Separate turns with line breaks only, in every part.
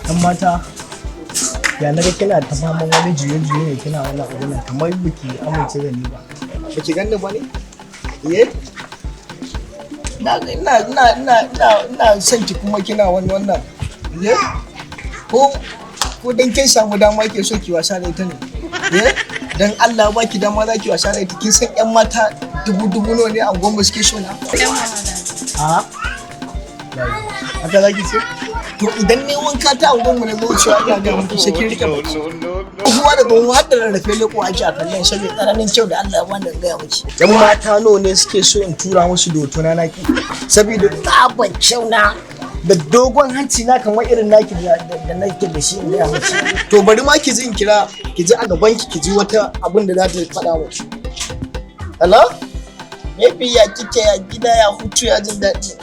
Yan mata, ya na ga kina ta faman wani juye-juye ne kina wani abu nan kamar biki amince da ni ba. Baki ganni ba ne? Ina son ki kuma kina wannan. Ko dan kin samu dama ke so ki wasa da ita ne? Dan Allah ba ki dama za ki wasa da ita, kin san yan mata dubu nawa ne a goma suke so na? A? Haka za ki ce? To idan ne wanka ta angon mu ne wucewa ina ga muku sai kin rike baki. Kuma da gon har da rarrafe leko ake a kallon saboda tsananin kyau da Allah ya bani ga miki. Yan mata nawa ne suke so in tura musu da hoto na naki saboda tsaban kyau na da dogon hanci na kamar irin naki da nake da shi in ga miki. To bari ma ki ji in kira ki ji a gaban ki ji wata abin da za ta faɗa wa. Hello? Maybe ya kike ya gida ya hutu ya jin daɗi.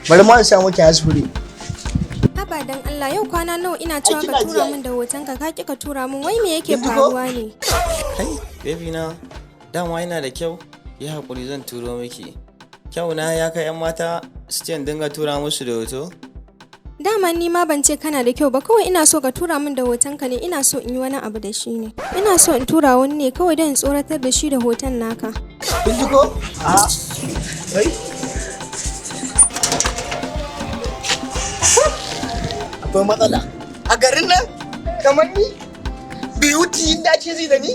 Bari ma in samu ki hasburi.
Haba dan Allah yau kwana nawa ina cewa ka tura min da hoton ka ki ka tura min wai me yake faruwa ne?
Kai baby na dama yana da kyau ya hakuri zan turo miki. Kyau na ya kai yan mata su ce dinga tura musu da hoto?
Dama ni ma ban ce kana da kyau ba kawai ina so ka tura min da hoton ka ne ina so in yi wani abu da shi ne. Ina so in tura wani ne kawai don in tsoratar da shi da hoton naka.
Kin ji ko? A. Kai. Akwai matsala a garin nan kamar ni beauty da ake ji da ni